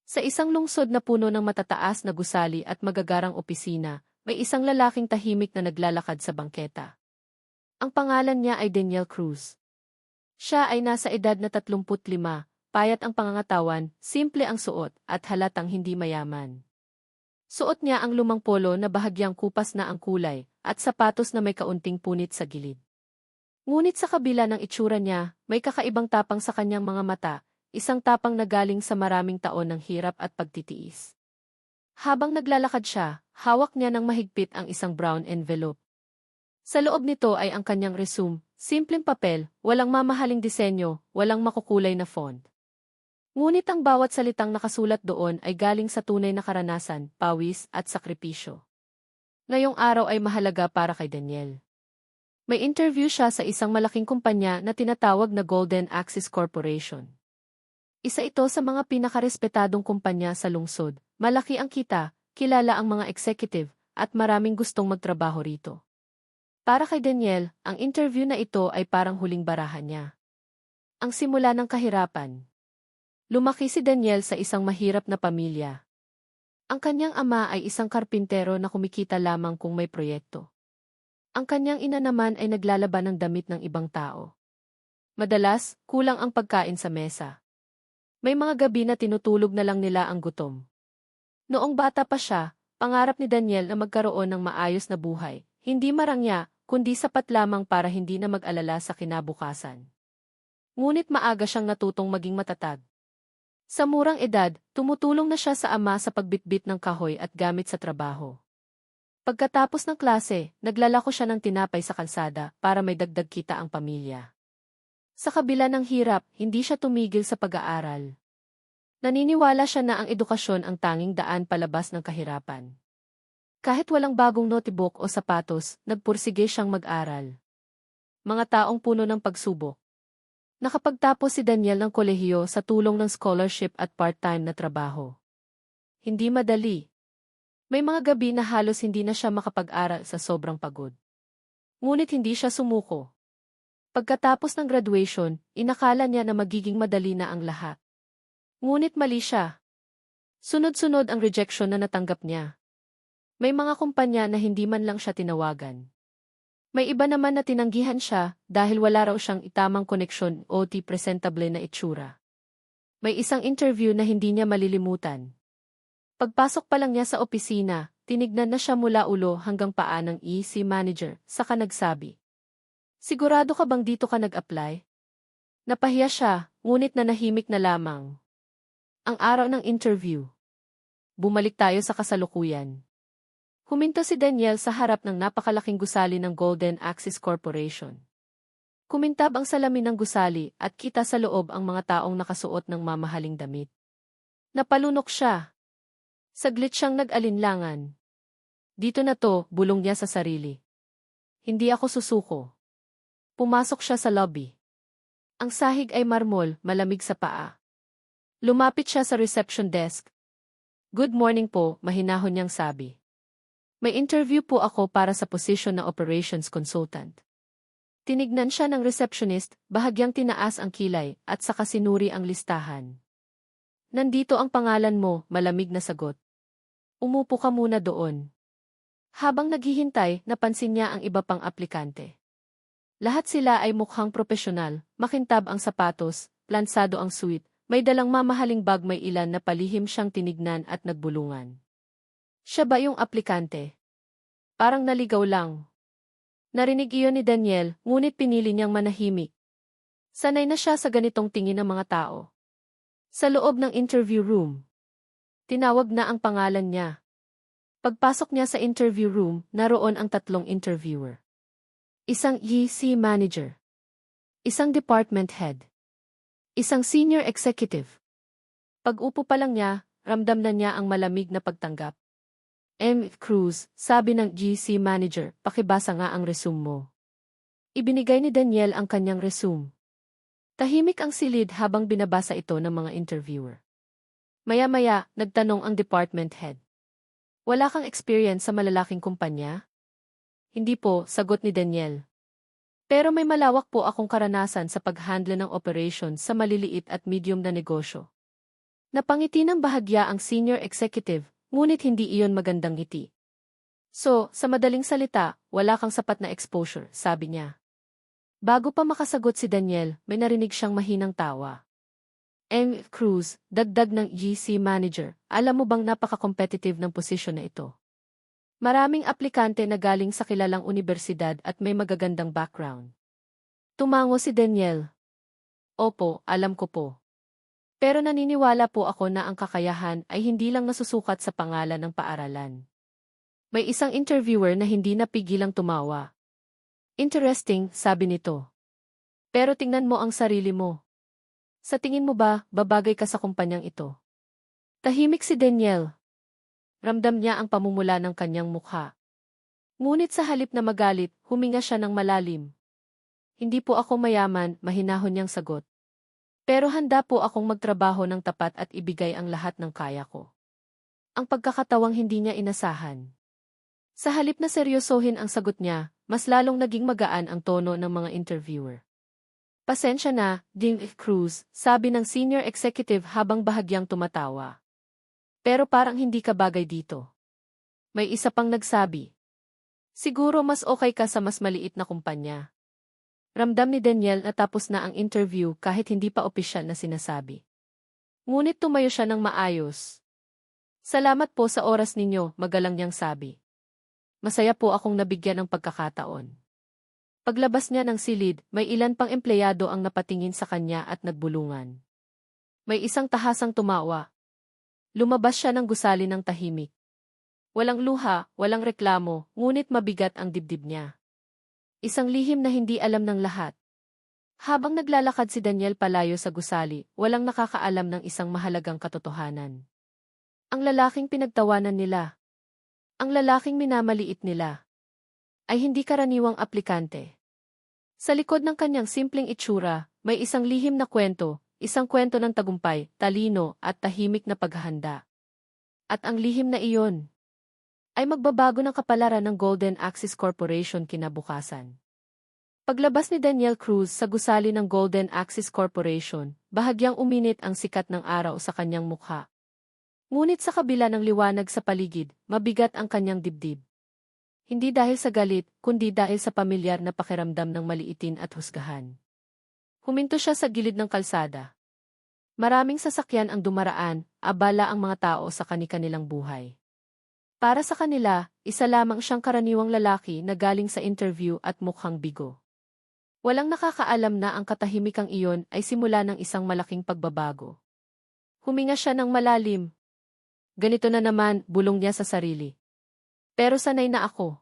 Sa isang lungsod na puno ng matataas na gusali at magagarang opisina, may isang lalaking tahimik na naglalakad sa bangketa. Ang pangalan niya ay Daniel Cruz. Siya ay nasa edad na 35, payat ang pangangatawan, simple ang suot, at halatang hindi mayaman. Suot niya ang lumang polo na bahagyang kupas na ang kulay, at sapatos na may kaunting punit sa gilid. Ngunit sa kabila ng itsura niya, may kakaibang tapang sa kanyang mga mata, isang tapang na galing sa maraming taon ng hirap at pagtitiis. Habang naglalakad siya, hawak niya ng mahigpit ang isang brown envelope. Sa loob nito ay ang kanyang resume, simpleng papel, walang mamahaling disenyo, walang makukulay na font. Ngunit ang bawat salitang nakasulat doon ay galing sa tunay na karanasan, pawis at sakripisyo. Ngayong araw ay mahalaga para kay Daniel. May interview siya sa isang malaking kumpanya na tinatawag na Golden Axis Corporation. Isa ito sa mga pinakarespetadong kumpanya sa lungsod, malaki ang kita, kilala ang mga executive, at maraming gustong magtrabaho rito. Para kay Daniel, ang interview na ito ay parang huling barahan niya. Ang simula ng kahirapan. Lumaki si Daniel sa isang mahirap na pamilya. Ang kanyang ama ay isang karpintero na kumikita lamang kung may proyekto. Ang kanyang ina naman ay naglalaban ng damit ng ibang tao. Madalas, kulang ang pagkain sa mesa. May mga gabi na tinutulog na lang nila ang gutom. Noong bata pa siya, pangarap ni Daniel na magkaroon ng maayos na buhay, hindi marangya, kundi sapat lamang para hindi na mag-alala sa kinabukasan. Ngunit maaga siyang natutong maging matatag. Sa murang edad, tumutulong na siya sa ama sa pagbitbit ng kahoy at gamit sa trabaho. Pagkatapos ng klase, naglalako siya ng tinapay sa kalsada para may dagdag kita ang pamilya. Sa kabila ng hirap, hindi siya tumigil sa pag-aaral. Naniniwala siya na ang edukasyon ang tanging daan palabas ng kahirapan. Kahit walang bagong notebook o sapatos, nagpursige siyang mag-aral. Mga taong puno ng pagsubok. Nakapagtapos si Daniel ng kolehiyo sa tulong ng scholarship at part-time na trabaho. Hindi madali. May mga gabi na halos hindi na siya makapag-aral sa sobrang pagod. Ngunit hindi siya sumuko. Pagkatapos ng graduation, inakala niya na magiging madali na ang lahat. Ngunit mali siya. Sunod-sunod ang rejection na natanggap niya. May mga kumpanya na hindi man lang siya tinawagan. May iba naman na tinanggihan siya dahil wala raw siyang itamang koneksyon o di presentable na itsura. May isang interview na hindi niya malilimutan. Pagpasok pa lang niya sa opisina, tinignan na siya mula ulo hanggang paa ng EC manager, saka nagsabi. Sigurado ka bang dito ka nag-apply? Napahiya siya, ngunit nanahimik na lamang. Ang araw ng interview. Bumalik tayo sa kasalukuyan. Huminto si Daniel sa harap ng napakalaking gusali ng Golden Axis Corporation. Kumintab ang salamin ng gusali at kita sa loob ang mga taong nakasuot ng mamahaling damit. Napalunok siya. Saglit siyang nag-alinlangan. Dito na to, bulong niya sa sarili. Hindi ako susuko. Pumasok siya sa lobby. Ang sahig ay marmol, malamig sa paa. Lumapit siya sa reception desk. Good morning po, mahinahon niyang sabi. May interview po ako para sa posisyon na operations consultant. Tinignan siya ng receptionist, bahagyang tinaas ang kilay, at saka sinuri ang listahan. Nandito ang pangalan mo, malamig na sagot. Umupo ka muna doon. Habang naghihintay, napansin niya ang iba pang aplikante. Lahat sila ay mukhang propesyonal, makintab ang sapatos, plansado ang suit, may dalang mamahaling bag, may ilan na palihim siyang tinignan at nagbulungan. Siya ba yung aplikante? Parang naligaw lang. Narinig iyon ni Daniel, ngunit pinili niyang manahimik. Sanay na siya sa ganitong tingin ng mga tao. Sa loob ng interview room. Tinawag na ang pangalan niya. Pagpasok niya sa interview room, naroon ang tatlong interviewer. Isang EC manager. Isang department head. Isang senior executive. Pag-upo pa lang niya, ramdam na niya ang malamig na pagtanggap. Cruz, sabi ng GC manager, pakibasa nga ang resume mo. Ibinigay ni Daniel ang kanyang resume. Tahimik ang silid habang binabasa ito ng mga interviewer. Maya-maya, nagtanong ang department head. Wala kang experience sa malalaking kumpanya? Hindi po, sagot ni Daniel. Pero may malawak po akong karanasan sa pag-handle ng operations sa maliliit at medium na negosyo. Napangiti ng bahagya ang senior executive, ngunit hindi iyon magandang ngiti. So, sa madaling salita, wala kang sapat na exposure, sabi niya. Bago pa makasagot si Daniel, may narinig siyang mahinang tawa. Cruz, dagdag ng GC manager, alam mo bang napaka-competitive ng posisyon na ito? Maraming aplikante na galing sa kilalang unibersidad at may magagandang background. Tumango si Daniel. Opo, alam ko po. Pero naniniwala po ako na ang kakayahan ay hindi lang nasusukat sa pangalan ng paaralan. May isang interviewer na hindi napigilang tumawa. Interesting, sabi nito. Pero tingnan mo ang sarili mo. Sa tingin mo ba, babagay ka sa kumpanyang ito? Tahimik si Daniel. Ramdam niya ang pamumula ng kanyang mukha. Ngunit sa halip na magalit, huminga siya ng malalim. Hindi po ako mayaman, mahinahon niyang sagot. Pero handa po akong magtrabaho ng tapat at ibigay ang lahat ng kaya ko. Ang pagkakatawang hindi niya inasahan. Sa halip na seryosohin ang sagot niya, mas lalong naging magaan ang tono ng mga interviewer. Pasensya na, Ding Cruz, sabi ng senior executive habang bahagyang tumatawa. Pero parang hindi ka bagay dito. May isa pang nagsabi. Siguro mas okay ka sa mas maliit na kumpanya. Ramdam ni Daniel na tapos na ang interview kahit hindi pa opisyal na sinasabi. Ngunit tumayo siya ng maayos. Salamat po sa oras ninyo, magalang niyang sabi. Masaya po akong nabigyan ng pagkakataon. Paglabas niya ng silid, may ilan pang empleyado ang napatingin sa kanya at nagbulungan. May isang tahasang tumawa. Lumabas siya ng gusali ng tahimik. Walang luha, walang reklamo, ngunit mabigat ang dibdib niya. Isang lihim na hindi alam ng lahat. Habang naglalakad si Daniel palayo sa gusali, walang nakakaalam ng isang mahalagang katotohanan. Ang lalaking pinagtawanan nila, ang lalaking minamaliit nila, ay hindi karaniwang aplikante. Sa likod ng kanyang simpleng itsura, may isang lihim na kwento, isang kwento ng tagumpay, talino at tahimik na paghahanda. At ang lihim na iyon ay magbabago ng kapalaran ng Golden Axis Corporation kinabukasan. Paglabas ni Daniel Cruz sa gusali ng Golden Axis Corporation, bahagyang uminit ang sikat ng araw sa kanyang mukha. Ngunit sa kabila ng liwanag sa paligid, mabigat ang kanyang dibdib. Hindi dahil sa galit, kundi dahil sa pamilyar na pakiramdam ng maliitin at husgahan. Huminto siya sa gilid ng kalsada. Maraming sasakyan ang dumaraan, abala ang mga tao sa kani-kanilang buhay. Para sa kanila, isa lamang siyang karaniwang lalaki na galing sa interview at mukhang bigo. Walang nakakaalam na ang katahimikang iyon ay simula ng isang malaking pagbabago. Huminga siya ng malalim. Ganito na naman, bulong niya sa sarili. Pero sanay na ako.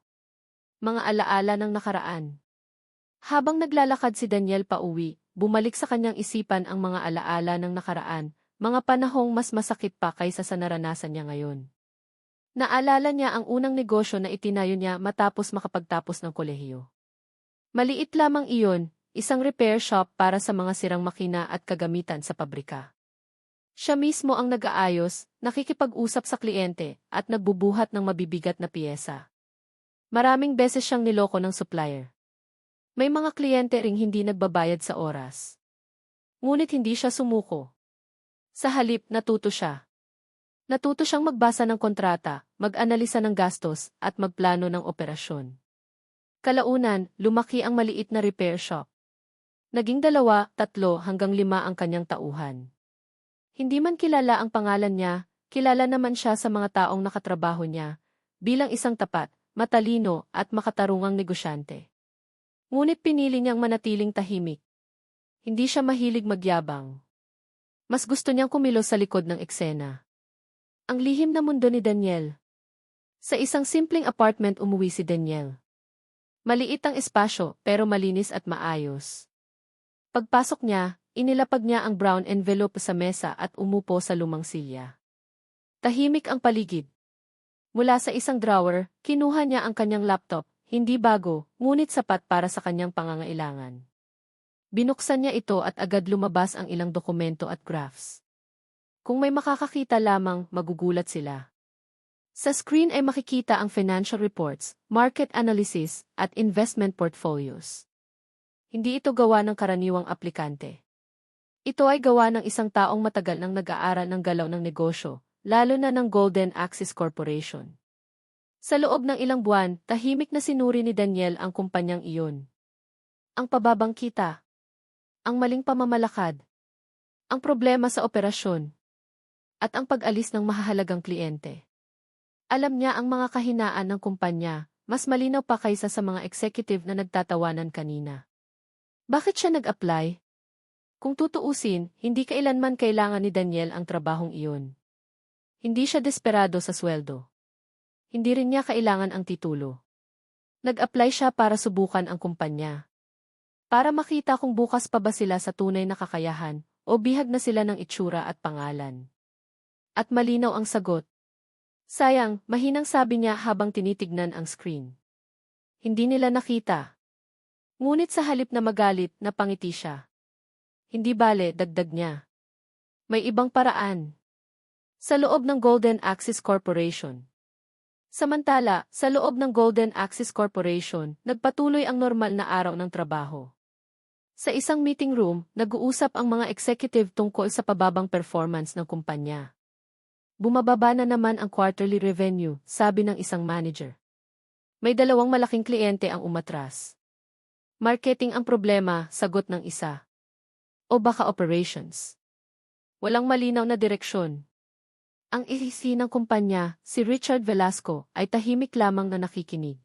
Mga alaala ng nakaraan. Habang naglalakad si Daniel pauwi, bumalik sa kanyang isipan ang mga alaala ng nakaraan, mga panahong mas masakit pa kaysa sa naranasan niya ngayon. Naalala niya ang unang negosyo na itinayo niya matapos makapagtapos ng kolehiyo. Maliit lamang iyon, isang repair shop para sa mga sirang makina at kagamitan sa pabrika. Siya mismo ang nag-aayos, nakikipag-usap sa kliyente, at nagbubuhat ng mabibigat na piyesa. Maraming beses siyang niloko ng supplier. May mga kliyente ring hindi nagbabayad sa oras. Ngunit hindi siya sumuko. Sa halip, natuto siya. Natuto siyang magbasa ng kontrata, mag-analisa ng gastos, at magplano ng operasyon. Kalaunan, lumaki ang maliit na repair shop. Naging 2, 3 hanggang 5 ang kanyang tauhan. Hindi man kilala ang pangalan niya, kilala naman siya sa mga taong nakatrabaho niya, bilang isang tapat, matalino at makatarungang negosyante. Ngunit pinili niyang manatiling tahimik. Hindi siya mahilig magyabang. Mas gusto niyang kumilos sa likod ng eksena. Ang lihim na mundo ni Daniel. Sa isang simpleng apartment umuwi si Daniel. Maliit ang espasyo pero malinis at maayos. Pagpasok niya, inilapag niya ang brown envelope sa mesa at umupo sa lumang silya. Tahimik ang paligid. Mula sa isang drawer, kinuha niya ang kanyang laptop, hindi bago, ngunit sapat para sa kanyang pangangailangan. Binuksan niya ito at agad lumabas ang ilang dokumento at graphs. Kung may makakakita lamang, magugulat sila. Sa screen ay makikita ang financial reports, market analysis, at investment portfolios. Hindi ito gawa ng karaniwang aplikante. Ito ay gawa ng isang taong matagal nang nag-aaral ng galaw ng negosyo, lalo na ng Golden Axis Corporation. Sa loob ng ilang buwan, tahimik na sinuri ni Daniel ang kumpanyang iyon. Ang pababang kita, ang maling pamamalakad, ang problema sa operasyon, at ang pag-alis ng mahahalagang kliyente. Alam niya ang mga kahinaan ng kumpanya, mas malinaw pa kaysa sa mga executive na nagtatawanan kanina. Bakit siya nag-apply? Kung tutuusin, hindi kailanman kailangan ni Daniel ang trabahong iyon. Hindi siya desperado sa sweldo. Hindi rin niya kailangan ang titulo. Nag-apply siya para subukan ang kumpanya. Para makita kung bukas pa ba sila sa tunay na kakayahan, o bihag na sila ng itsura at pangalan. At malinaw ang sagot. Sayang, mahinang sabi niya habang tinitignan ang screen. Hindi nila nakita. Ngunit sa halip na magalit, napangiti siya. Hindi bale, dagdag niya. May ibang paraan. Sa loob ng Golden Axis Corporation. Samantala, sa loob ng Golden Axis Corporation, nagpatuloy ang normal na araw ng trabaho. Sa isang meeting room, nag-uusap ang mga executive tungkol sa pababang performance ng kumpanya. Bumababa na naman ang quarterly revenue, sabi ng isang manager. May dalawang malaking kliyente ang umatras. Marketing ang problema, sagot ng isa. O baka operations. Walang malinaw na direksyon. Ang ihisi ng kumpanya, si Richard Velasco, ay tahimik lamang na nakikinig.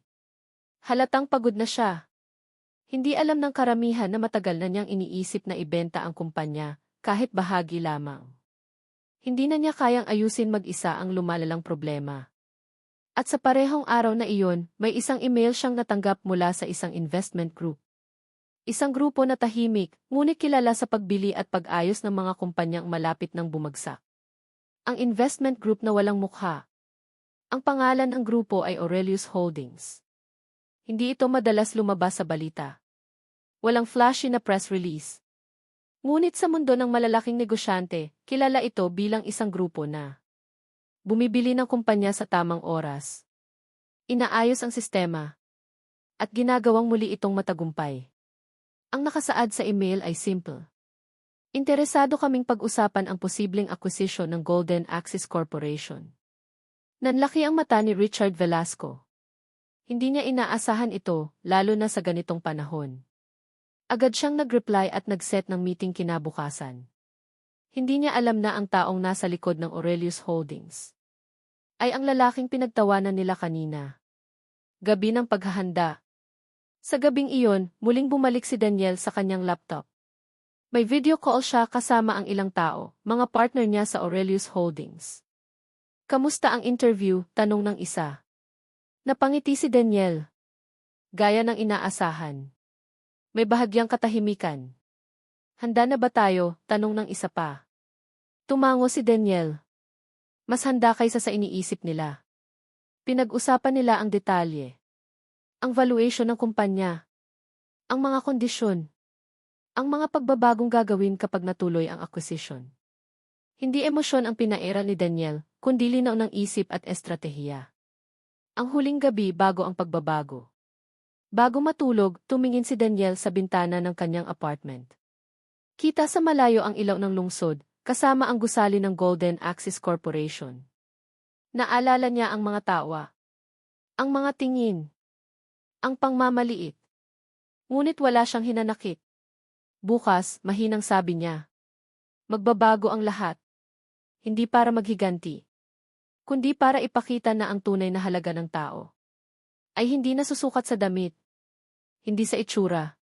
Halatang pagod na siya. Hindi alam ng karamihan na matagal na niyang iniisip na ibenta ang kumpanya, kahit bahagi lamang. Hindi na niya kayang ayusin mag-isa ang lumalalang problema. At sa parehong araw na iyon, may isang email siyang natanggap mula sa isang investment group. Isang grupo na tahimik, ngunit kilala sa pagbili at pag-ayos ng mga kumpanyang malapit ng bumagsak. Ang investment group na walang mukha. Ang pangalan ng grupo ay Aurelius Holdings. Hindi ito madalas lumabas sa balita. Walang flashy na press release. Ngunit sa mundo ng malalaking negosyante, kilala ito bilang isang grupo na bumibili ng kumpanya sa tamang oras. Inaayos ang sistema. At ginagawang muli itong matagumpay. Ang nakasaad sa email ay simple. Interesado kaming pag-usapan ang posibleng acquisition ng Golden Axis Corporation. Nanlaki ang mata ni Richard Velasco. Hindi niya inaasahan ito, lalo na sa ganitong panahon. Agad siyang nag-reply at nag-set ng meeting kinabukasan. Hindi niya alam na ang taong nasa likod ng Aurelius Holdings ay ang lalaking pinagtawanan nila kanina. Gabi ng paghahanda. Sa gabing iyon, muling bumalik si Daniel sa kanyang laptop. May video call siya kasama ang ilang tao, mga partner niya sa Aurelius Holdings. Kamusta ang interview? Tanong ng isa. Napangiti si Daniel. Gaya ng inaasahan. May bahagyang katahimikan. Handa na ba tayo? Tanong ng isa pa. Tumango si Daniel. Mas handa kaysa sa iniisip nila. Pinag-usapan nila ang detalye. Ang valuation ng kumpanya. Ang mga kondisyon. Ang mga pagbabagong gagawin kapag natuloy ang acquisition. Hindi emosyon ang pinaera ni Daniel, kundi linaw ng isip at estratehiya. Ang huling gabi bago ang pagbabago. Bago matulog, tumingin si Daniel sa bintana ng kanyang apartment. Kita sa malayo ang ilaw ng lungsod, kasama ang gusali ng Golden Axis Corporation. Naalala niya ang mga tawa. Ang mga tingin. Ang pangmamaliit. Ngunit wala siyang hinanakit. Bukas, mahinang sabi niya. Magbabago ang lahat. Hindi para maghiganti. Kundi para ipakita na ang tunay na halaga ng tao ay hindi nasusukat sa damit. Hindi sa itsura.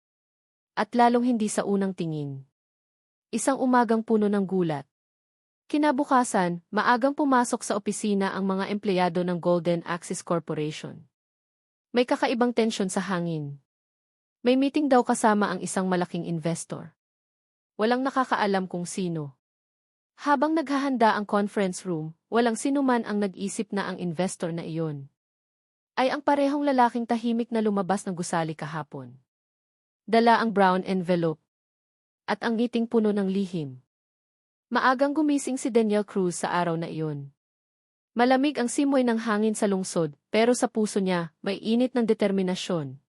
At lalong hindi sa unang tingin. Isang umagang puno ng gulat. Kinabukasan, maagang pumasok sa opisina ang mga empleyado ng Golden Axis Corporation. May kakaibang tensyon sa hangin. May meeting daw kasama ang isang malaking investor. Walang nakakaalam kung sino. Habang naghahanda ang conference room, walang sinuman ang nag-isip na ang investor na iyon ay ang parehong lalaking tahimik na lumabas ng gusali kahapon. Dala ang brown envelope at ang ngiting puno ng lihim. Maagang gumising si Daniel Cruz sa araw na iyon. Malamig ang simoy ng hangin sa lungsod, pero sa puso niya, may init ng determinasyon.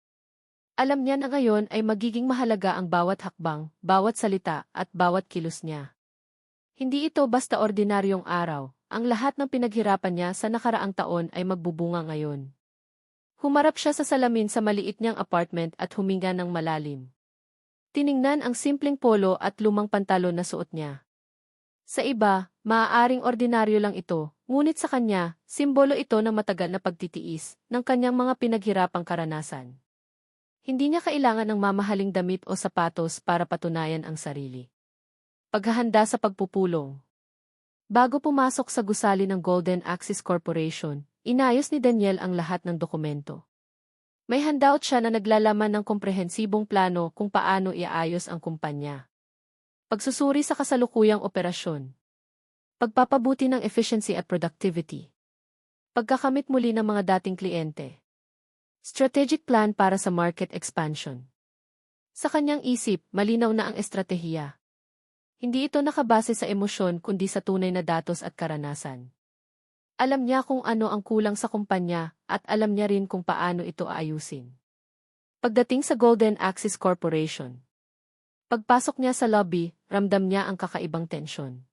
Alam niya na ngayon ay magiging mahalaga ang bawat hakbang, bawat salita, at bawat kilos niya. Hindi ito basta ordinaryong araw, ang lahat ng pinaghirapan niya sa nakaraang taon ay magbubunga ngayon. Humarap siya sa salamin sa maliit niyang apartment at huminga ng malalim. Tiningnan ang simpleng polo at lumang pantalon na suot niya. Sa iba, maaaring ordinaryo lang ito, ngunit sa kanya, simbolo ito ng matagal na pagtitiis ng kanyang mga pinaghirapang karanasan. Hindi niya kailangan ng mamahaling damit o sapatos para patunayan ang sarili. Paghahanda sa pagpupulong. Bago pumasok sa gusali ng Golden Axis Corporation, inayos ni Daniel ang lahat ng dokumento. May handout siya na naglalaman ng komprehensibong plano kung paano iaayos ang kumpanya. Pagsusuri sa kasalukuyang operasyon. Pagpapabuti ng efficiency at productivity. Pagkakamit muli ng mga dating kliyente. Strategic plan para sa market expansion. Sa kanyang isip, malinaw na ang estratehiya. Hindi ito nakabase sa emosyon kundi sa tunay na datos at karanasan. Alam niya kung ano ang kulang sa kumpanya at alam niya rin kung paano ito aayusin. Pagdating sa Golden Axis Corporation. Pagpasok niya sa lobby, ramdam niya ang kakaibang tensyon.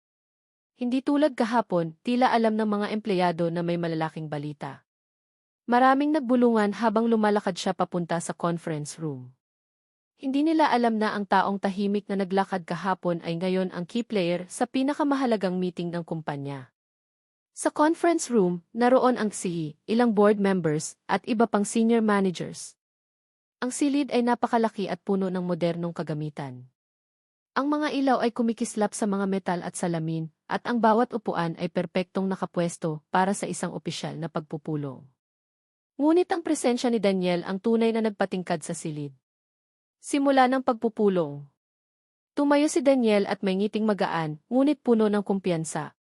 Hindi tulad kahapon, tila alam ng mga empleyado na may malalaking balita. Maraming nagbulungan habang lumalakad siya papunta sa conference room. Hindi nila alam na ang taong tahimik na naglakad kahapon ay ngayon ang key player sa pinakamahalagang meeting ng kumpanya. Sa conference room, naroon ang CEO, ilang board members, at iba pang senior managers. Ang silid ay napakalaki at puno ng modernong kagamitan. Ang mga ilaw ay kumikislap sa mga metal at salamin, at ang bawat upuan ay perpektong nakapwesto para sa isang opisyal na pagpupulong. Ngunit ang presensya ni Daniel ang tunay na nagpatingkad sa silid. Simula ng pagpupulong. Tumayo si Daniel at may ngiting magaan, ngunit puno ng kumpiyansa.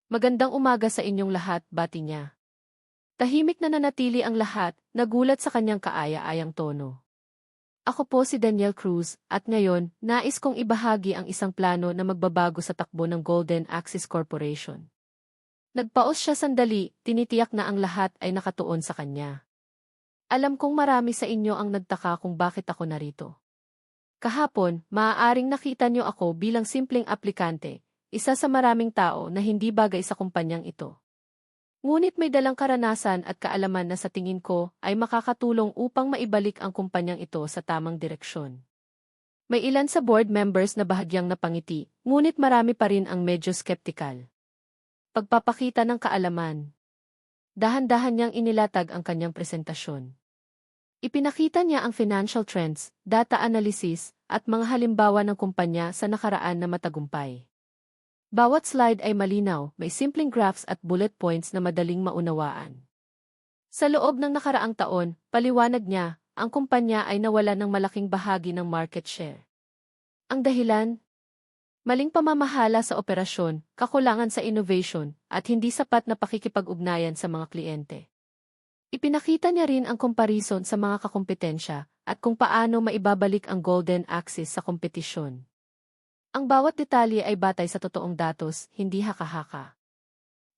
Magandang umaga sa inyong lahat, bati niya. Tahimik na nanatili ang lahat, nagulat sa kanyang kaaya-ayang tono. Ako po si Daniel Cruz, at ngayon, nais kong ibahagi ang isang plano na magbabago sa takbo ng Golden Axis Corporation. Nagpaos siya sandali, tinitiyak na ang lahat ay nakatuon sa kanya. Alam kong marami sa inyo ang nagtaka kung bakit ako narito. Kahapon, maaaring nakita niyo ako bilang simpleng aplikante, isa sa maraming tao na hindi bagay sa kumpanyang ito. Ngunit may dalang karanasan at kaalaman na sa tingin ko ay makakatulong upang maibalik ang kumpanyang ito sa tamang direksyon. May ilan sa board members na bahagyang napangiti, ngunit marami pa rin ang medyo skeptikal. Pagpapakita ng kaalaman. Dahan-dahan niyang inilatag ang kanyang presentasyon. Ipinakita niya ang financial trends, data analysis, at mga halimbawa ng kumpanya sa nakaraan na matagumpay. Bawat slide ay malinaw, may simpleng graphs at bullet points na madaling maunawaan. Sa loob ng nakaraang taon, paliwanag niya, ang kumpanya ay nawala ng malaking bahagi ng market share. Ang dahilan? Maling pamamahala sa operasyon, kakulangan sa innovation, at hindi sapat na pakikipag-ugnayan sa mga kliyente. Ipinakita niya rin ang comparison sa mga kakumpetensya at kung paano maibabalik ang Golden Axis sa kompetisyon. Ang bawat detalye ay batay sa totoong datos, hindi haka-haka.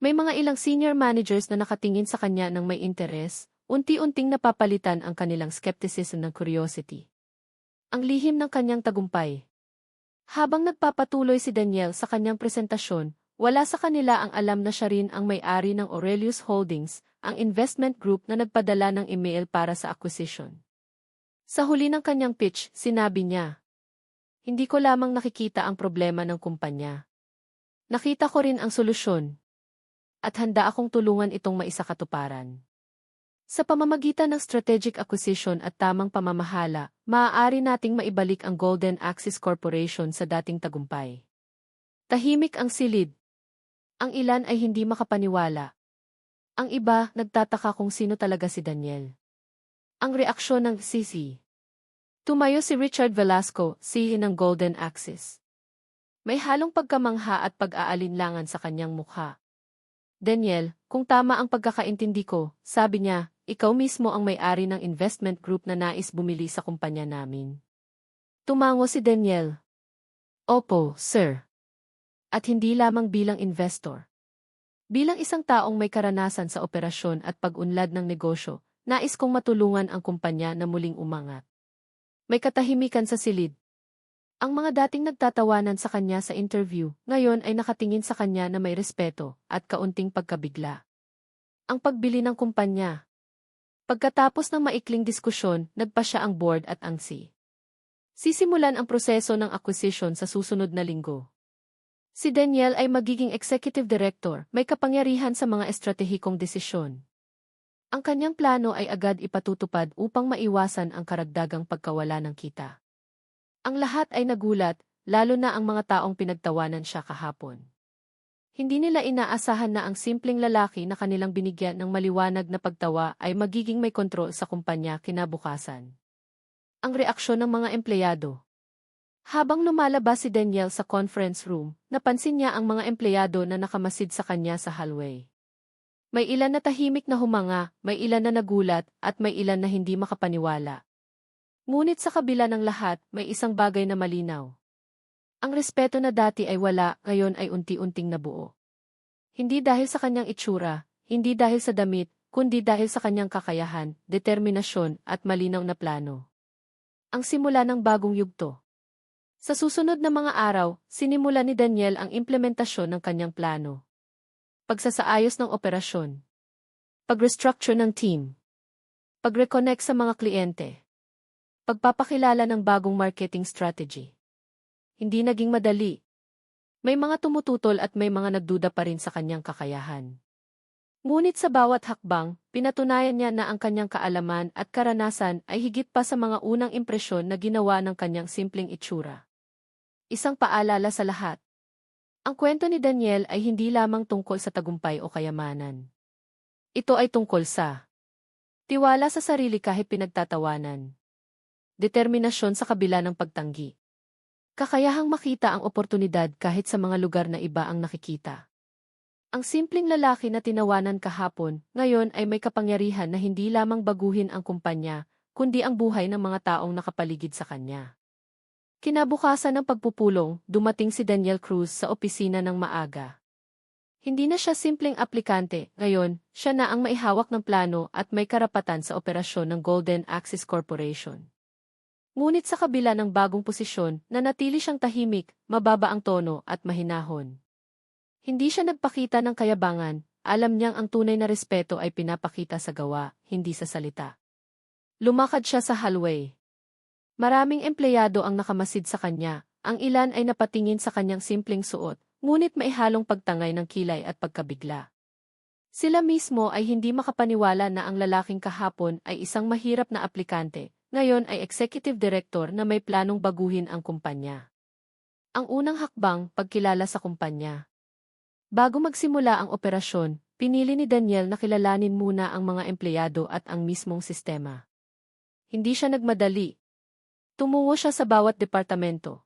May mga ilang senior managers na nakatingin sa kanya ng may interes, unti-unting napapalitan ang kanilang skepticism ng curiosity. Ang lihim ng kanyang tagumpay. Habang nagpapatuloy si Daniel sa kanyang presentasyon, wala sa kanila ang alam na siya rin ang may-ari ng Aurelius Holdings, ang investment group na nagpadala ng email para sa acquisition. Sa huli ng kanyang pitch, sinabi niya, "Hindi ko lamang nakikita ang problema ng kumpanya. Nakita ko rin ang solusyon. At handa akong tulungan itong maisakatuparan." Sa pamamagitan ng strategic acquisition at tamang pamamahala, maaari nating maibalik ang Golden Axis Corporation sa dating tagumpay. Tahimik ang silid. Ang ilan ay hindi makapaniwala. Ang iba, nagtataka kung sino talaga si Daniel. Ang reaksyon ng CC. Tumayo si Richard Velasco, CEO ng Golden Axis. May halong pagkamangha at pag-aalinlangan sa kanyang mukha. "Daniel, kung tama ang pagkakaintindi ko," sabi niya, "ikaw mismo ang may-ari ng investment group na nais bumili sa kumpanya namin." Tumango si Daniel. "Opo, sir. At hindi lamang bilang investor. Bilang isang taong may karanasan sa operasyon at pag-unlad ng negosyo, nais kong matulungan ang kumpanya na muling umangat." May katahimikan sa silid. Ang mga dating nagtatawanan sa kanya sa interview, ngayon ay nakatingin sa kanya na may respeto at kaunting pagkabigla. Ang pagbili ng kumpanya. Pagkatapos ng maikling diskusyon, nagpa siya ang board at ang Sisimulan ang proseso ng acquisition sa susunod na linggo. Si Daniel ay magiging executive director, may kapangyarihan sa mga estratehikong desisyon. Ang kanyang plano ay agad ipatutupad upang maiwasan ang karagdagang pagkawala ng kita. Ang lahat ay nagulat, lalo na ang mga taong pinagtawanan siya kahapon. Hindi nila inaasahan na ang simpleng lalaki na kanilang binigyan ng maliwanag na pagtawa ay magiging may kontrol sa kumpanya kinabukasan. Ang reaksyon ng mga empleyado. Habang lumalabas si Daniel sa conference room, napansin niya ang mga empleyado na nakamasid sa kanya sa hallway. May ilan na tahimik na humanga, may ilan na nagulat, at may ilan na hindi makapaniwala. Ngunit sa kabila ng lahat, may isang bagay na malinaw. Ang respeto na dati ay wala, ngayon ay unti-unting nabuo. Hindi dahil sa kanyang itsura, hindi dahil sa damit, kundi dahil sa kanyang kakayahan, determinasyon, at malinaw na plano. Ang simula ng bagong yugto. Sa susunod na mga araw, sinimula ni Daniel ang implementasyon ng kanyang plano. Pagsasaayos ng operasyon. Pag-restructure ng team. Pag-reconnect sa mga kliyente. Pagpapakilala ng bagong marketing strategy. Hindi naging madali. May mga tumututol at may mga nagduda pa rin sa kanyang kakayahan. Ngunit sa bawat hakbang, pinatunayan niya na ang kanyang kaalaman at karanasan ay higit pa sa mga unang impresyon na ginawa ng kanyang simpleng itsura. Isang paalala sa lahat. Ang kwento ni Daniel ay hindi lamang tungkol sa tagumpay o kayamanan. Ito ay tungkol sa tiwala sa sarili kahit pinagtatawanan. Determinasyon sa kabila ng pagtanggi. Kakayahang makita ang oportunidad kahit sa mga lugar na iba ang nakikita. Ang simpleng lalaki na tinawanan kahapon, ngayon ay may kapangyarihan na hindi lamang baguhin ang kumpanya, kundi ang buhay ng mga taong nakapaligid sa kanya. Kinabukasan ng pagpupulong, dumating si Daniel Cruz sa opisina ng maaga. Hindi na siya simpleng aplikante, ngayon, siya na ang maihawak ng plano at may karapatan sa operasyon ng Golden Axis Corporation. Ngunit sa kabila ng bagong posisyon, nanatili siyang tahimik, mababa ang tono at mahinahon. Hindi siya nagpakita ng kayabangan, alam niyang ang tunay na respeto ay pinapakita sa gawa, hindi sa salita. Lumakad siya sa hallway. Maraming empleyado ang nakamasid sa kanya, ang ilan ay napatingin sa kanyang simpleng suot, ngunit may halong pagtangay ng kilay at pagkabigla. Sila mismo ay hindi makapaniwala na ang lalaking kahapon ay isang mahirap na aplikante, ngayon ay executive director na may planong baguhin ang kumpanya. Ang unang hakbang, pagkilala sa kumpanya. Bago magsimula ang operasyon, pinili ni Daniel na kilalanin muna ang mga empleyado at ang mismong sistema. Hindi siya nagmadali. Tumungo siya sa bawat departamento.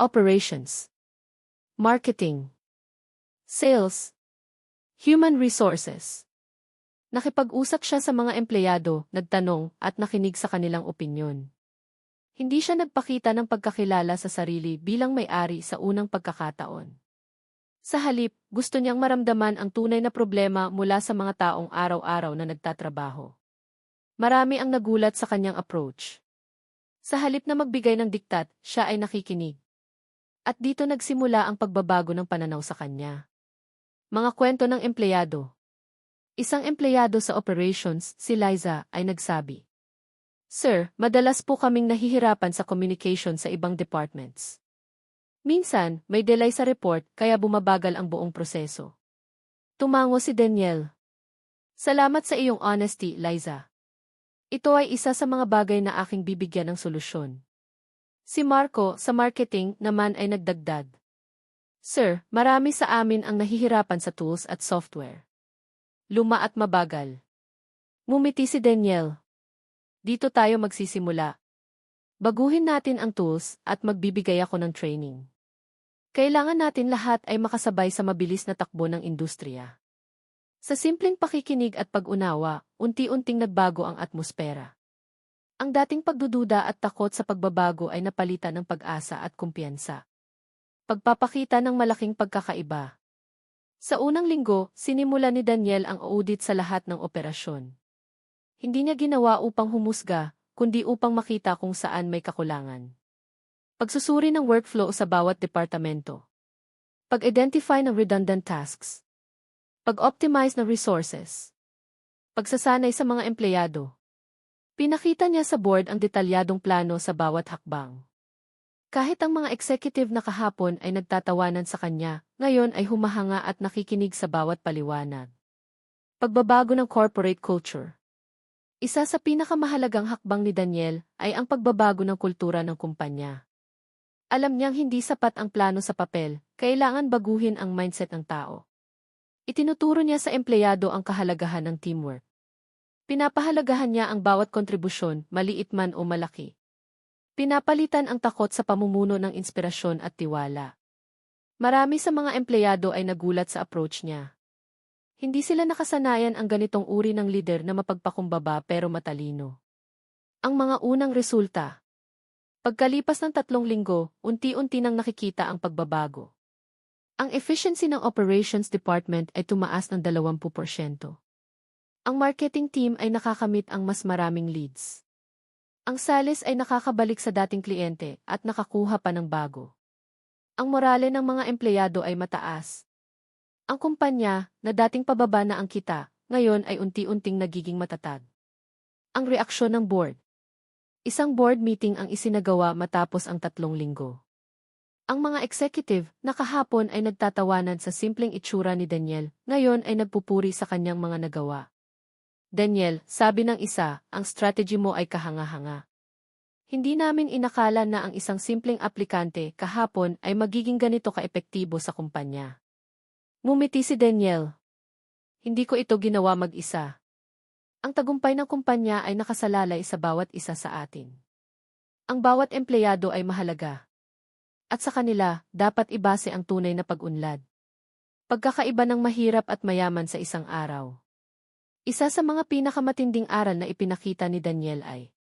Operations. Marketing. Sales. Human resources. Nakipag-usap siya sa mga empleyado, nagtanong, at nakinig sa kanilang opinyon. Hindi siya nagpakita ng pagkakilala sa sarili bilang may-ari sa unang pagkakataon. Sa halip, gusto niyang maramdaman ang tunay na problema mula sa mga taong araw-araw na nagtatrabaho. Marami ang nagulat sa kanyang approach. Sa halip na magbigay ng diktat, siya ay nakikinig. At dito nagsimula ang pagbabago ng pananaw sa kanya. Mga kwento ng empleyado. Isang empleyado sa operations, si Liza, ay nagsabi, "Sir, madalas po kaming nahihirapan sa communication sa ibang departments. Minsan, may delay sa report kaya bumabagal ang buong proseso." Tumango si Daniel. "Salamat sa iyong honesty, Liza. Ito ay isa sa mga bagay na aking bibigyan ng solusyon." Si Marco, sa marketing, naman ay nagdagdag, "Sir, marami sa amin ang nahihirapan sa tools at software. Luma at mabagal." Ngumiti si Daniel. "Dito tayo magsisimula. Baguhin natin ang tools at magbibigay ako ng training. Kailangan natin lahat ay makasabay sa mabilis na takbo ng industriya." Sa simpleng pakikinig at pag-unawa, unti-unting nagbago ang atmosfera. Ang dating pagdududa at takot sa pagbabago ay napalitan ng pag-asa at kumpiyansa. Pagpapakita ng malaking pagkakaiba. Sa unang linggo, sinimula ni Daniel ang audit sa lahat ng operasyon. Hindi niya ginawa upang humusga, kundi upang makita kung saan may kakulangan. Pagsusuri ng workflow sa bawat departamento. Pag-identify ng redundant tasks. Pag-optimize ng resources. Pagsasanay sa mga empleyado. Pinakita niya sa board ang detalyadong plano sa bawat hakbang. Kahit ang mga executive na kahapon ay nagtatawanan sa kanya, ngayon ay humahanga at nakikinig sa bawat paliwanag. Pagbabago ng corporate culture. Isa sa pinakamahalagang hakbang ni Daniel ay ang pagbabago ng kultura ng kumpanya. Alam niyang hindi sapat ang plano sa papel, kailangan baguhin ang mindset ng tao. Itinuturo niya sa empleyado ang kahalagahan ng teamwork. Pinapahalagahan niya ang bawat kontribusyon, maliit man o malaki. Pinapalitan ang takot sa pamumuno ng inspirasyon at tiwala. Marami sa mga empleyado ay nagulat sa approach niya. Hindi sila nakasanayan ang ganitong uri ng leader na mapagpakumbaba pero matalino. Ang mga unang resulta. Pagkalipas ng 3 linggo, unti-unti nang nakikita ang pagbabago. Ang efficiency ng operations department ay tumaas ng 20%. Ang marketing team ay nakakamit ang mas maraming leads. Ang sales ay nakakabalik sa dating kliyente at nakakuha pa ng bago. Ang morale ng mga empleyado ay mataas. Ang kumpanya, na dating pababa na ang kita, ngayon ay unti-unting nagiging matatag. Ang reaksyon ng board. Isang board meeting ang isinagawa matapos ang 3 linggo. Ang mga executive na kahapon ay nagtatawanan sa simpleng itsura ni Daniel, ngayon ay nagpupuri sa kanyang mga nagawa. Daniel, sabi ng isa, ang strategy mo ay kahanga-hanga. Hindi namin inakala na ang isang simpleng aplikante kahapon ay magiging ganito kaepektibo sa kumpanya. Ngumiti si Daniel. Hindi ko ito ginawa mag-isa. Ang tagumpay ng kumpanya ay nakasalalay sa bawat isa sa atin. Ang bawat empleyado ay mahalaga. At sa kanila, dapat ibase ang tunay na pag-unlad. Pagkakaiba ng mahirap at mayaman sa isang araw. Isa sa mga pinakamatinding aral na ipinakita ni Daniel ay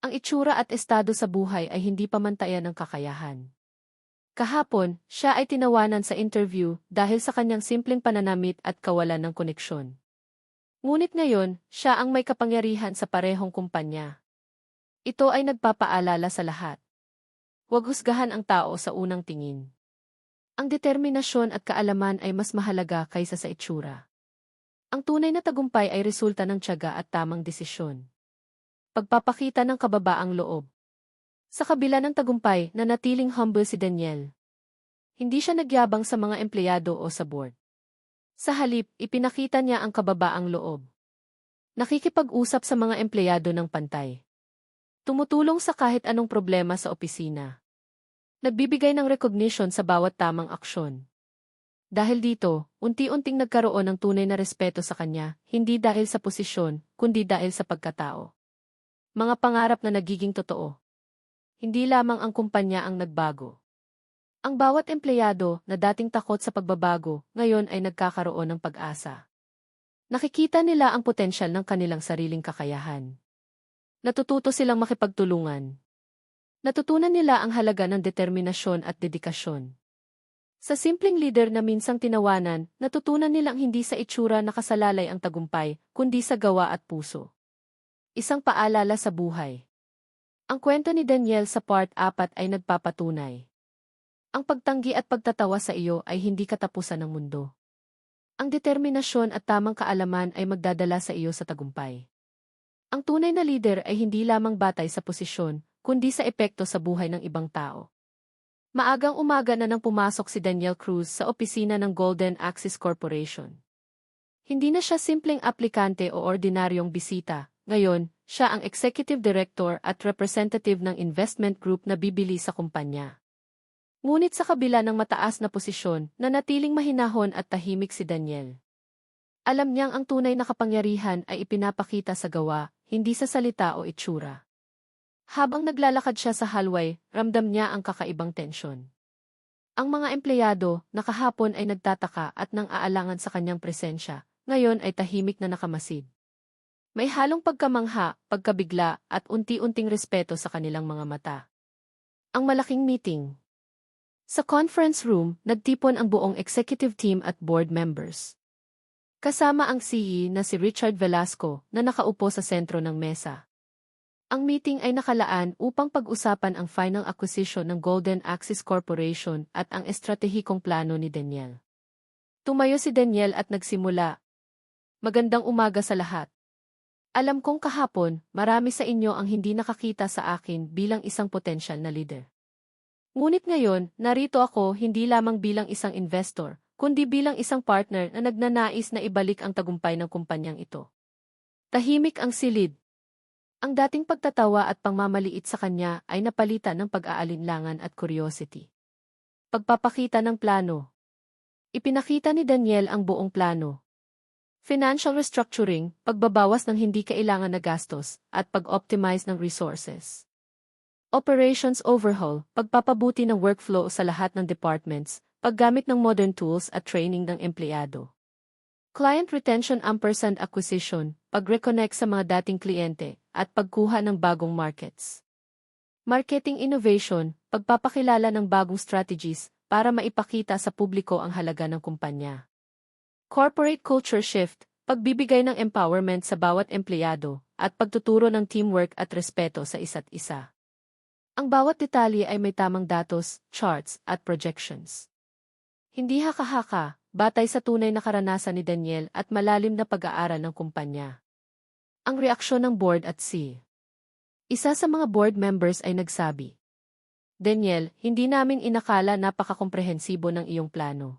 ang itsura at estado sa buhay ay hindi pamantayan ng kakayahan. Kahapon, siya ay tinawanan sa interview dahil sa kanyang simpleng pananamit at kawalan ng koneksyon. Ngunit ngayon, siya ang may kapangyarihan sa parehong kumpanya. Ito ay nagpapaalala sa lahat. Huwag husgahan ang tao sa unang tingin. Ang determinasyon at kaalaman ay mas mahalaga kaysa sa itsura. Ang tunay na tagumpay ay resulta ng tiyaga at tamang desisyon. Pagpapakita ng kababaang loob. Sa kabila ng tagumpay, nanatiling humble si Daniel. Hindi siya nagyabang sa mga empleyado o sa board. Sa halip, ipinakita niya ang kababaang loob. Nakikipag-usap sa mga empleyado ng pantay. Tumutulong sa kahit anong problema sa opisina. Nagbibigay ng recognition sa bawat tamang aksyon. Dahil dito, unti-unting nagkaroon ng tunay na respeto sa kanya, hindi dahil sa posisyon, kundi dahil sa pagkatao. Mga pangarap na nagiging totoo. Hindi lamang ang kumpanya ang nagbago. Ang bawat empleyado na dating takot sa pagbabago, ngayon ay nagkakaroon ng pag-asa. Nakikita nila ang potensyal ng kanilang sariling kakayahan. Natututo silang makipagtulungan. Natutunan nila ang halaga ng determinasyon at dedikasyon. Sa simpleng leader na minsang tinawanan, natutunan nilang hindi sa itsura nakasalalay ang tagumpay, kundi sa gawa at puso. Isang paalala sa buhay. Ang kwento ni Daniel sa part 4 ay nagpapatunay. Ang pagtanggi at pagtatawa sa iyo ay hindi katapusan ng mundo. Ang determinasyon at tamang kaalaman ay magdadala sa iyo sa tagumpay. Ang tunay na leader ay hindi lamang batay sa posisyon, kundi sa epekto sa buhay ng ibang tao. Maagang umaga na nang pumasok si Daniel Cruz sa opisina ng Golden Axis Corporation. Hindi na siya simpleng aplikante o ordinaryong bisita, ngayon, siya ang executive director at representative ng investment group na bibili sa kumpanya. Ngunit sa kabila ng mataas na posisyon, nanatiling mahinahon at tahimik si Daniel. Alam niyang ang tunay na kapangyarihan ay ipinapakita sa gawa, hindi sa salita o itsura. Habang naglalakad siya sa hallway, ramdam niya ang kakaibang tensyon. Ang mga empleyado, na kahapon ay nagtataka at nang aalangan sa kanyang presensya, ngayon ay tahimik na nakamasid. May halong pagkamangha, pagkabigla, at unti-unting respeto sa kanilang mga mata. Ang malaking meeting. Sa conference room, nagtipon ang buong executive team at board members. Kasama ang CEO na si Richard Velasco na nakaupo sa sentro ng mesa. Ang meeting ay nakalaan upang pag-usapan ang final acquisition ng Golden Axis Corporation at ang estratehikong plano ni Daniel. Tumayo si Daniel at nagsimula. Magandang umaga sa lahat. Alam kong kahapon, marami sa inyo ang hindi nakakita sa akin bilang isang potensyal na leader. Ngunit ngayon, narito ako hindi lamang bilang isang investor, kundi bilang isang partner na nagnanais na ibalik ang tagumpay ng kumpanyang ito. Tahimik ang silid. Ang dating pagtatawa at pangmamaliit sa kanya ay napalitan ng pag-aalinlangan at curiosity. Pagpapakita ng plano. Ipinakita ni Daniel ang buong plano. Financial restructuring, pagbabawas ng hindi kailangan na gastos, at pag-optimize ng resources. Operations overhaul, pagpapabuti ng workflow sa lahat ng departments, paggamit ng modern tools at training ng empleyado. Client retention & acquisition, pag-reconnect sa mga dating kliyente, at pagkuha ng bagong markets. Marketing innovation, pagpapakilala ng bagong strategies para maipakita sa publiko ang halaga ng kumpanya. Corporate culture shift, pagbibigay ng empowerment sa bawat empleyado, at pagtuturo ng teamwork at respeto sa isa't isa. Ang bawat detalye ay may tamang datos, charts, at projections. Hindi haka-haka, batay sa tunay na karanasan ni Daniel at malalim na pag-aaral ng kumpanya. Ang reaksyon ng board at C. Isa sa mga board members ay nagsabi, Daniel, hindi namin inakala napakakomprehensibo ng iyong plano.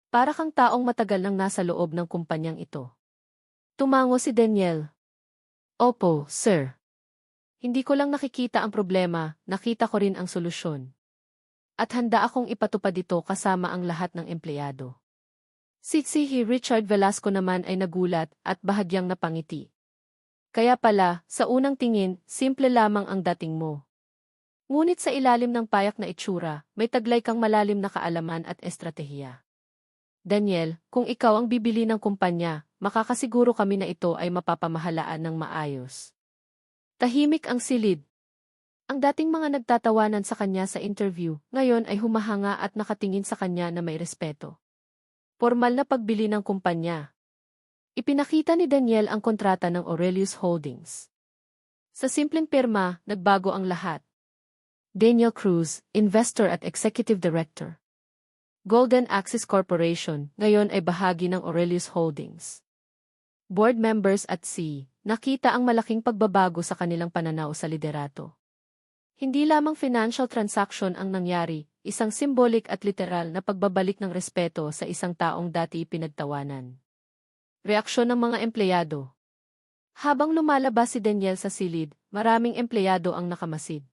Para kang taong matagal nang nasa loob ng kumpanyang ito. Tumango si Daniel. Opo, sir. Hindi ko lang nakikita ang problema, nakita ko rin ang solusyon. At handa akong ipatupad ito kasama ang lahat ng empleyado. Si Richard Velasco naman ay nagulat at bahagyang napangiti. Kaya pala, sa unang tingin, simple lamang ang dating mo. Ngunit sa ilalim ng payak na itsura, may taglay kang malalim na kaalaman at estratehiya. Daniel, kung ikaw ang bibili ng kumpanya, makakasiguro kami na ito ay mapapamahalaan ng maayos. Tahimik ang silid. Ang dating mga nagtatawanan sa kanya sa interview, ngayon ay humahanga at nakatingin sa kanya na may respeto. Formal na pagbili ng kumpanya. Ipinakita ni Daniel ang kontrata ng Aurelius Holdings. Sa simpleng pirma, nagbago ang lahat. Daniel Cruz, Investor at Executive Director. Golden Axis Corporation, ngayon ay bahagi ng Aurelius Holdings. Board members at C, nakita ang malaking pagbabago sa kanilang pananaw sa liderato. Hindi lamang financial transaction ang nangyari, isang symbolic at literal na pagbabalik ng respeto sa isang taong dati pinagtawanan. Reaksyon ng mga empleyado. Habang lumalabas si Daniel sa silid, maraming empleyado ang nakamasid.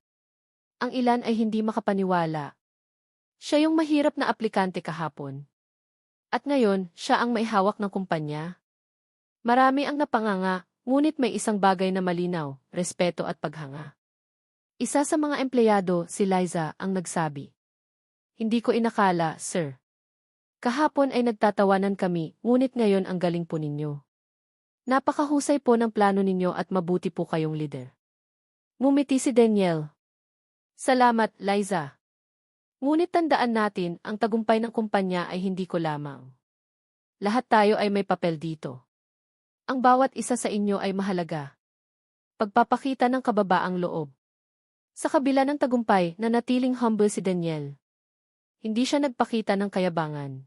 Ang ilan ay hindi makapaniwala. Siya yung mahirap na aplikante kahapon. At ngayon, siya ang may hawak ng kumpanya. Marami ang napanganga, ngunit may isang bagay na malinaw, respeto at paghanga. Isa sa mga empleyado, si Liza, ang nagsabi. Hindi ko inakala, sir. Kahapon ay nagtatawanan kami, ngunit ngayon ang galing po ninyo. Napakahusay po ng plano ninyo at mabuti po kayong leader. Ngumiti si Daniel. Salamat, Liza. Ngunit tandaan natin, ang tagumpay ng kumpanya ay hindi ko lamang. Lahat tayo ay may papel dito. Ang bawat isa sa inyo ay mahalaga. Pagpapakita ng kababaang loob. Sa kabila ng tagumpay, nanatiling humble si Daniel. Hindi siya nagpakita ng kayabangan.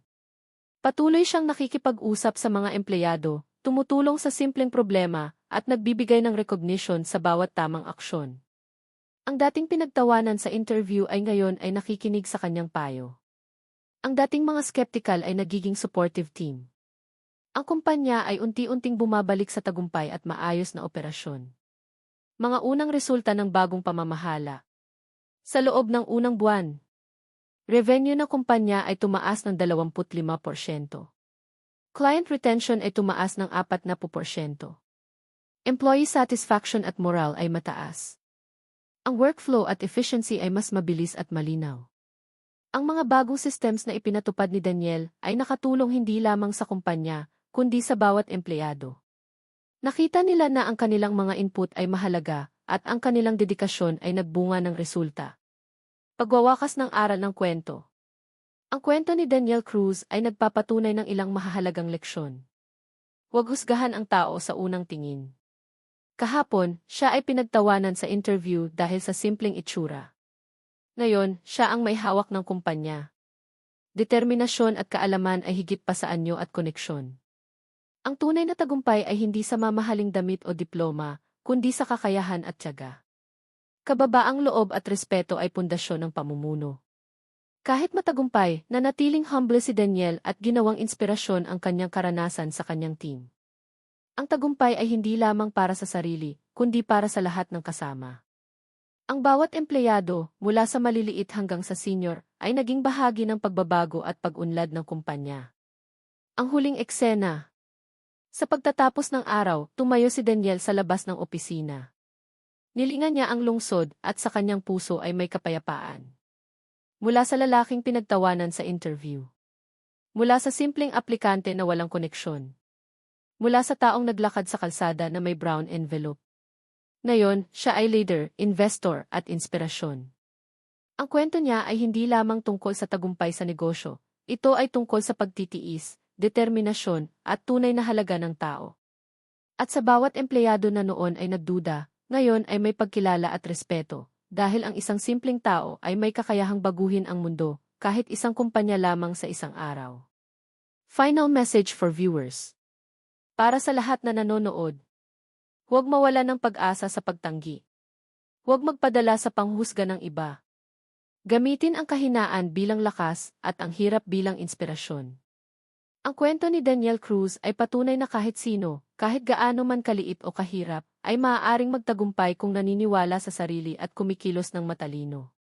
Patuloy siyang nakikipag-usap sa mga empleyado, tumutulong sa simpleng problema, at nagbibigay ng recognition sa bawat tamang aksyon. Ang dating pinagtawanan sa interview ay ngayon ay nakikinig sa kanyang payo. Ang dating mga skeptical ay nagiging supportive team. Ang kumpanya ay unti-unting bumabalik sa tagumpay at maayos na operasyon. Mga unang resulta ng bagong pamamahala. Sa loob ng unang buwan, revenue ng kumpanya ay tumaas ng 25%. Client retention ay tumaas ng 40%. Employee satisfaction at morale ay mataas. Ang workflow at efficiency ay mas mabilis at malinaw. Ang mga bagong systems na ipinatupad ni Daniel ay nakatulong hindi lamang sa kumpanya, kundi sa bawat empleyado. Nakita nila na ang kanilang mga input ay mahalaga at ang kanilang dedikasyon ay nagbunga ng resulta. Pagwawakas ng aral ng kwento. Ang kwento ni Daniel Cruz ay nagpapatunay ng ilang mahahalagang leksyon. Huwag husgahan ang tao sa unang tingin. Kahapon, siya ay pinagtawanan sa interview dahil sa simpleng itsura. Ngayon, siya ang may hawak ng kumpanya. Determinasyon at kaalaman ay higit pa sa anyo at koneksyon. Ang tunay na tagumpay ay hindi sa mamahaling damit o diploma, kundi sa kakayahan at tiyaga. Kababaang loob at respeto ay pundasyon ng pamumuno. Kahit matagumpay, nanatiling humble si Daniel at ginawang inspirasyon ang kanyang karanasan sa kanyang team. Ang tagumpay ay hindi lamang para sa sarili, kundi para sa lahat ng kasama. Ang bawat empleyado, mula sa maliliit hanggang sa senior, ay naging bahagi ng pagbabago at pag-unlad ng kumpanya. Ang huling eksena. Sa pagtatapos ng araw, tumayo si Daniel sa labas ng opisina. Nilingan niya ang lungsod at sa kanyang puso ay may kapayapaan. Mula sa lalaking pinagtawanan sa interview. Mula sa simpleng aplikante na walang koneksyon. Mula sa taong naglakad sa kalsada na may brown envelope. Ngayon, siya ay leader, investor, at inspirasyon. Ang kwento niya ay hindi lamang tungkol sa tagumpay sa negosyo. Ito ay tungkol sa pagtitiis, determinasyon, at tunay na halaga ng tao. At sa bawat empleyado na noon ay nagduda, ngayon ay may pagkilala at respeto, dahil ang isang simpleng tao ay may kakayahang baguhin ang mundo, kahit isang kumpanya lamang sa isang araw. Final message for viewers. Para sa lahat na nanonood, huwag mawala ng pag-asa sa pagtanggi. Huwag magpadala sa panghusga ng iba. Gamitin ang kahinaan bilang lakas at ang hirap bilang inspirasyon. Ang kwento ni Daniel Cruz ay patunay na kahit sino, kahit gaano man kaliit o kahirap, ay maaaring magtagumpay kung naniniwala sa sarili at kumikilos ng matalino.